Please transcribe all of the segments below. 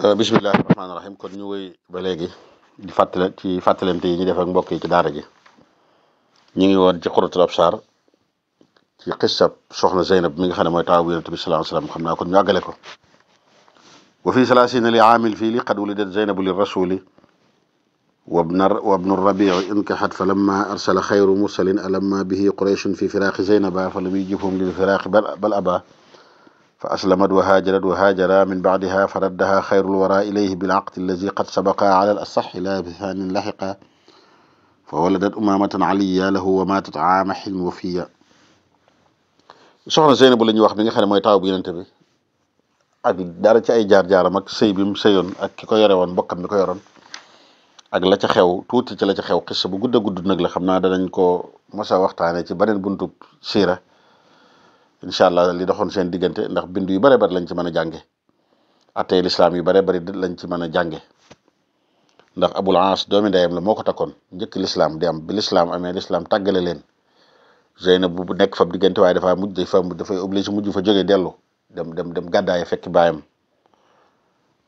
bismillahi rahmaani rahim kon ñu wéy ba léegi di fàttalante yi ñu def ak mbokk yi ci daara ji ñu ngi woon ci xuratul absaar ci xissab soxna Zeynab mi nga xam ne mooy taawu bu yonent bi sallallahu alayhi wasallam xam naa kon ñu àggale ko wa fi salaasina li aamil fii li qad wulidat Zeynabu li rasuli wabnu rabii inkaxat fa lamma arsala xayru mursalin alamma bihi qurayshun fi firaaqi Zeynaba fa lam yujibhum lil firaaqi bal aba fa aslamat wa haajara min bacdiha fa raddaha xayrul wara ilayhi bilcaqdi allazi qad sabaqa ala al asaxi la bisaanin laxiqa fa waladat umamatan aliya lahu wa maatat aama xilm wafiya soxna Zeynabu la ñuy wax bi nga xam ne mooy taaw bu Yonent bi ak dara ci ay jaar-jaaram ak sëy bi mu sëyoon ak ki ko yore woon mbokkam mi ko yoroon ak la ca xew tuuti ci la ca xew xissa bu gudd a gudd nag la xam naa danañ ko mos a waxtaane ci beneen buntub siira incha allah li doxoon seen diggante ndax bind yu bare bari lañ ci mën a jànge attey lislaam yu bare bari lañ ci mën a jànge ndax Abul Aas doomi ndeyam la moo ko takkoon njëkk lislaam di am bi lislaam amee lislaam tàggale leen Zeynab bu nekk fa diggante waaye dafay obligé mujj fa jógee dellu dem gàddaay fekki baayam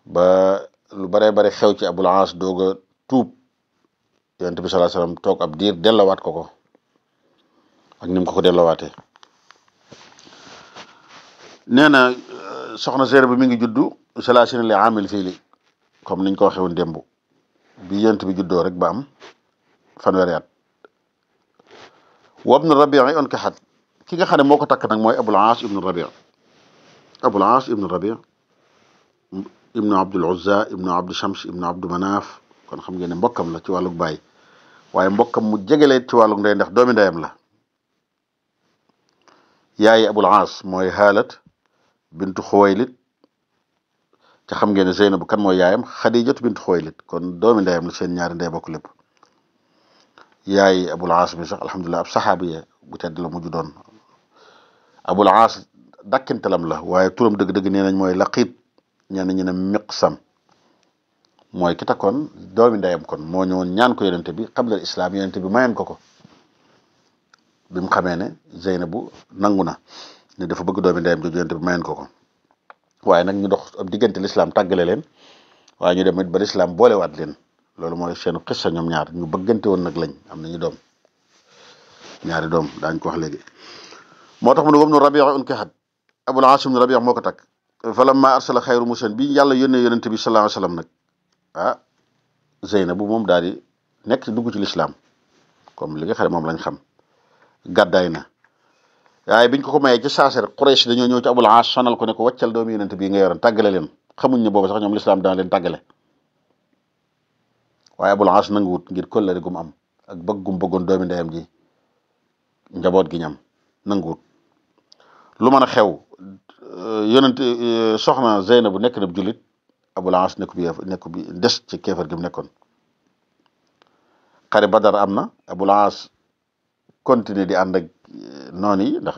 ba lu bare bari xew ci Abul Aas doog a tuub Yonent bi sallallahu alayhi wasallam toog ab diir dellowaat ko ak ni mu ko dellowaatee nee na soxna Zeynab bi mi ngi juddu salaasina li aamil fii li comme niñ ko waxee woon démb bi Yonent bi juddoo rek ba am fanweeri at wabnu rabii unkaxat ki nga xam ne moo ko takk nag mooy Abul Aas ibnu Rabii ibnu Abdul Uzza ibnu Abdu Shams ibnu Abdu Manaaf kon xam ngeen ne mbokkam la ci wàllug baay waaye mbokkam mu jegelee ci wàllug ndey ndax doomi ndeyam la yaayi Abul Aas mooy Haalat bintu Xuwaylid ca xam ngeen ne Zeynab kan mooy yaayam Xadijatu bintu Xuwaylid kon doomi ndeyam la seen ñaari ndey bokk lépp yaayi Abul Aas bi sax alhamdulilah ab saxaabiya bu tedd la mujj doon Abul Aas dakkintalam la waaye turam dëgg-dëgg nee nañ mooy Laqiit ñenn ñi ne Miqsam mooy ki takkoon doomi ndeyam kon moo ñëwoon ñaan ko yonente bi qabla islam yonente bi mayoon ko bi mu xamee ne Zeynabu nangu na ne dafa bëgg doomi ndeyam jooju yonente bi mayoon ko waaye nag ñu dox ab diggante lislaam tàggale leen waaye ñu dem it ba lislaam boolewaat leen loolu mooy seen xissa ñoom ñaar ñu bëggante woon nag lañ am nañu doom ñaari doom daañ ko wax léegi moo tax mu ne wam nu Rabii unkaxat Abul Aas ibnu Rabii moo ko takk fa lamma arsala xayru mursalin bi yàlla yónnee yonente bi sallallahu alayhi wasallam nag Zeynabu moom daal di nekk dugg ci lislaam comme li nga xam ne moom lañ xam gàddaay na waaye biñ ko mayee ci saase rek Quraysh dañoo ñëw ci Abul Aas sonal ko ne ko wàccal doomu yonent bii nga yoroon tàggale leen xamuñ ne boobu sax ñoom lislaam dana leen tàggale waaye Abul Aas nanguwut ngir kóllëre gum am ak bëggum bëggoon doomi ndeyam ji njaboot gi ñam nanguwut lu mën a xew yonent soxna Zeynabu nekk na jullit Abul Aas nekk bi des ci kéefar gi mu nekkoon xare Badar am na Abul Aas continuer di ànd ak noonu yi ndax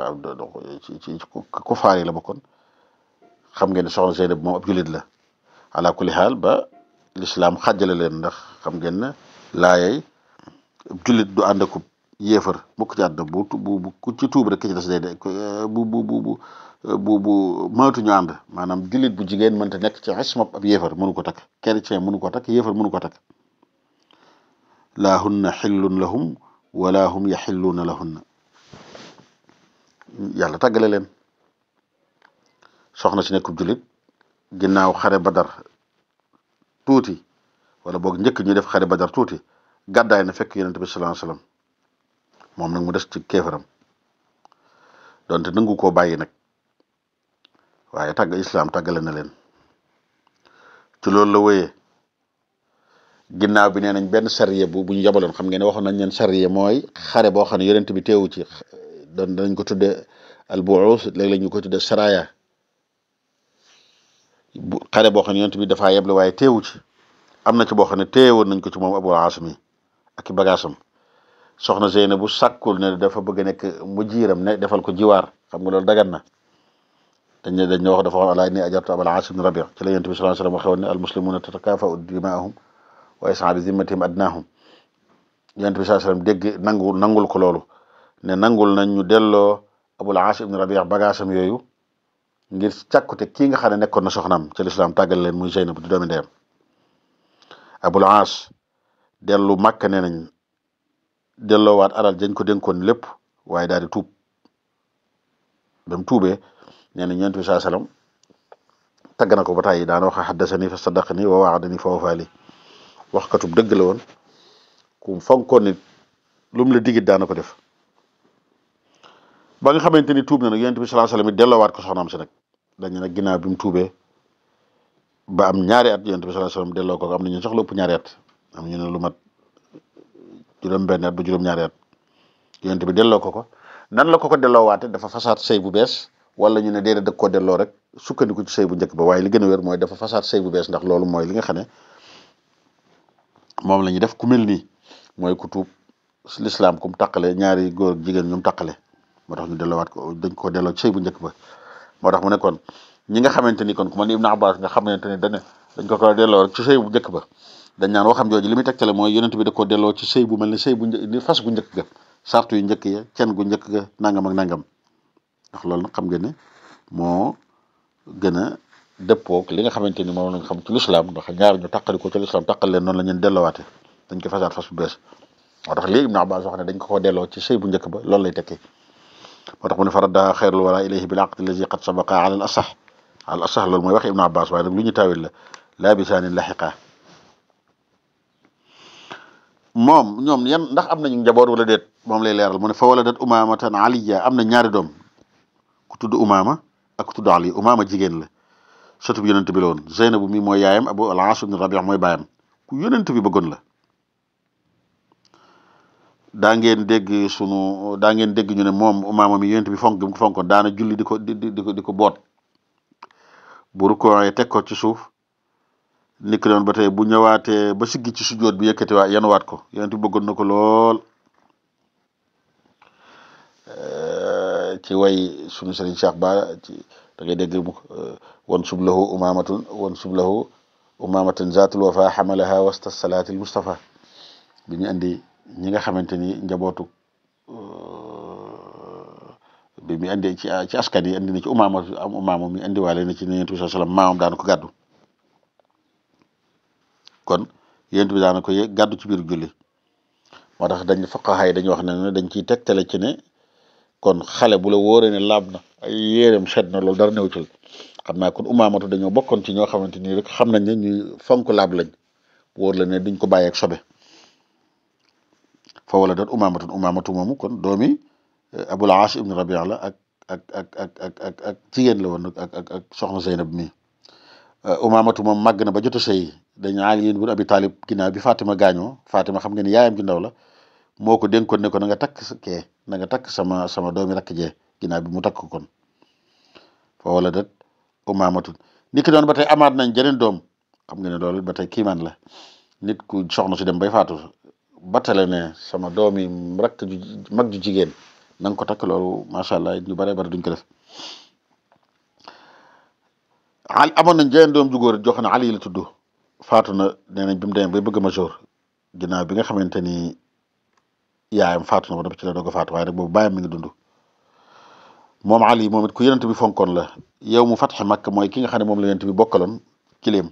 ci kufaar yi la bokkoon xam ngeen ne soxna Zeynab moom ab jullit la ala kulli xaal ba lislaam xàjjale leen ndax xam ngeen ne laayay jullit du ànd akub yéefar mukk ci àdduna bu ku ci tuub rek ki ci des day de bu mënatuñu ànd maanaam jullit bu jigéen mënta nekk ci xismab ab yéefar mënu ko takk chrétien mënu ko takk yéefar mënu ko takk laa hunna xillun lahum wala hum yaxilluuna lahunna yàlla tàggale leen soxna si nekkub jullit ginnaaw xare Badar tuuti wala boog njëkk ñu def xare Badar tuuti gàddaay na fekk yonent bi sallallahu alayhi wasallam moom nag mu des ci kéefaram donte nangu koo bàyyi nag waaye islaam tàggale na leen ci loolu la wéyee ginnaaw bi nee nañ benn sariya bu ñu yabaloon xam ngeen ne waxoon nañ leen sariya mooy xare boo xam ne yonent bi teewu ci danañ ko tudde al bu'us léeg-léeg ñu ko tudde saraya xare boo xam ne yonent bi dafaa yeble waaye teewu ci am na ci boo xam ne teewoon nañ ko ci moom Abul Aas mi ak i bagaasam soxna Zeynabu sàkkul ne dafa bëgg a nekk mu jiiram ne defal ko jiwaar xam nga loolu dagan na dañ ne wax dafa wax ala inni ajartu Abul Aas ibn Rabii ci la yonent bi sallallahu alayhi wasallam waxee woon ne al muslimuna tatakaafa'u dimaahum wa yas'a bi zimmatihim adnaahum yonent bi sallallahu alayhi wasallam dégg nangul ko loolu ne nangul nañ ñu delloo Abul Aas ibn Rabii bagaasam yooyu ngir càkkute kii nga xam ne nekkoon na soxnaam ci lislaam tàggal leen muy Zeynab di doomi ndeyam. Abul Aas dellu Màkka nee nañ delloowaat alal dañ ko dénkoon lépp waaye daal di tuub. ba mu tuubee nee na Yonent bi saa salaam tagg na ko ba tàyyi daana wax haddasani fa saddaqani wa waadani fa wafaali wax katub dëgg la woon ku fonkoon nit lu mu la digit daana ko def. ba nga xamante ni tuub na nag Yonent bi sallallahu alayhi wasallam it delloowaat ko soxnaam si nag dañu nag ginnaaw bi mu tuubee ba am ñaari at Yonent bi sallallahu alayhi wasallam delloo ko am na ñu sax lu ëpp ñaari at am ñu ne lu mat juróom-benn at ba juróom-ñaari at Yonent bi delloo ko nan la ko delloowaate dafa fasaat sëy bu bees wala ñu ne déedéet dëgg koo delloo rek sukkandiku ci sëy bu njëkk ba waaye li gën a wér mooy dafa fasaat sëy bu bees ndax loolu mooy li nga xam ne moom la ñuy def ku mel nii mooy ku tuub lislaam kum taqale ñaari góor ak jigéen ñoom taqale moo tax ñu delloowaat ko dañ ko delloo ci sëy bu njëkk ba. moo tax mu ne kon ñi nga xamante ni kon ku man Ibn Abbas nga xamante ni dañ ko delloo rek ci sëy bu njëkk ba dañ naan waxam jooju li muy tegtale mooy Yonent bi da koo delloo ci sëy bu mel ni sëy bu ni fas gu njëkk ga sartu yu njëkk ya cen gu njëkk ga nangam ak nangam ndax loolu nag xam ngeen ne moo gën a dëppoog li nga xamante ni moom lañ xam ci lislaam ndax ñaar ñu taqali ko ci lislaam taqal leen noonu la ñeen delloowaate dañ ko fasaat fas bu bees. moo tax lii Ibn Abbas wax ne dañ ko delloo ci sëy bu njëkk ba loolu lay tekki. moo tax mu ne faradda xayrul wara ilayhi bil aqd allazi qad sabaqa ala al asah loolu mooy wax Ibn Abbas waaye nag lu ñu taawil la laa bisaanin laxiqa. moom ñoom yan ndax am nañu njaboot wala déet moom lay leeral mu ne fa waladat umamatan aliya am na ñaari doom ku tudd umama ak ku tudd ali umama jigéen la sëtub Yonent bi la woon Zeynabu mi mooy yaayam Abu al-As ibn Rabi' mooy baayam ku Yonent bi bëggoon la. daa ngeen dégg ñu ne moom umama mi Yonent bi fonk gi mu ko fonkoon daana julli di ko boot bu rukkoo teg ko ci suuf nikk doon ba tey bu ñëwaatee ba siggi ci sujjóot bi yëkkatiwaat yanuwaat ko Yonent bi bëggoon na ko lool. ci way sunu Sëriñ Cheikh Ba ci da ngay dégg wan sublahu umamatan zaatul wafa xamalaha wasta salaatil Mustafa bi ñu andi ñi nga xamante ni njabootu bi mu andi ci askan yi andi na ci umama mi andiwaale na ci Yonent bi sallallahu alayhi wasallam maamam daana ko gàddu kon Yonent bi daana ko gàddu ci biir julli. moo tax dañ fuqaha yi dañuy wax ne dañ ciy tegtale ci ne kon xale bu la wóoree ne laab na ay yéreem set na loolu dara néew ci xam naa kon umaamatu dañoo bokkoon ci ñoo xamante ni rek xam nañ ne ñuy fonk laab lañ wóor la ne duñ ko bàyyi ak sobe. fa wala dat umaamatu moomu kon doomi Abul Aas ibn Rabi' la ak jigéen la woon ak soxna Zeynab mi. umaamatu moom màgg na ba jot a sëy dañ Ali ibn Abi Talib ginnaaw bi Fatima gaañoo Fatima xam nga ni yaayam ju ndaw la moo ko dénkoon ne ko na nga takk sama doomi rakk jee ginnaaw bi mu takk kon fa wala dat umaamatu nit ki doon ba tey amaat nañ jeneen doom xam nga ne loolu ba tey kiimaan la nit ku soxna si dem bay faatu battale ne sama doomi rakk ju mag ju jigéen na nga ko takk loolu macha allah ñu bare duñ ko def. amoon nañ jeneen doom ju góor joo xam ne Ali la tudd faatu na nee nañ bi mu demee bay bëgg major ginnaaw bi nga xamante ni yaayam faatu na ba noppi ci la doog a faatu waaye nag boobu bàyyam mi ngi dund. moom Ali moom it ku Yonent bi fonkoon la yow mu fatxe Makka mooy ki nga xam ne moom la Yonent bi bokkaloon gileem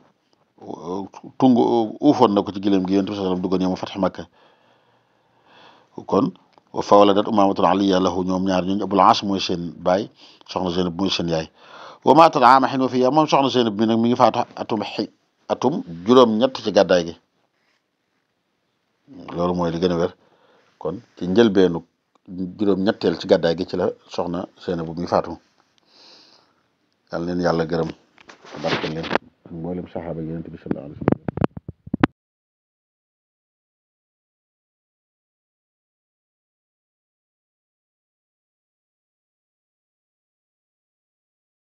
uufoon na ko ci gileem gi Yonent bi sallam duggoon yow mu fatxe Makka kon fa waladat umamatul aliya lahu ñoom ñaar ñooñu Abul As mooy seen baay soxna Zeynab mooy seen yaay. wa maatat aama xin wa fiya moom soxna Zeynab bi nag mi ngi faatu atum juróom-ñett ci gàddaay gi loolu mooy li gën a wér kon ci njëlbeenu juróom-ñetteel ci gàddaay gi ci la soxna Zeynab bu muy faatu yàlla leen yàlla gërëm barke leen mboolem saxaaba Yonent bi sallallahu alayhi wa sallam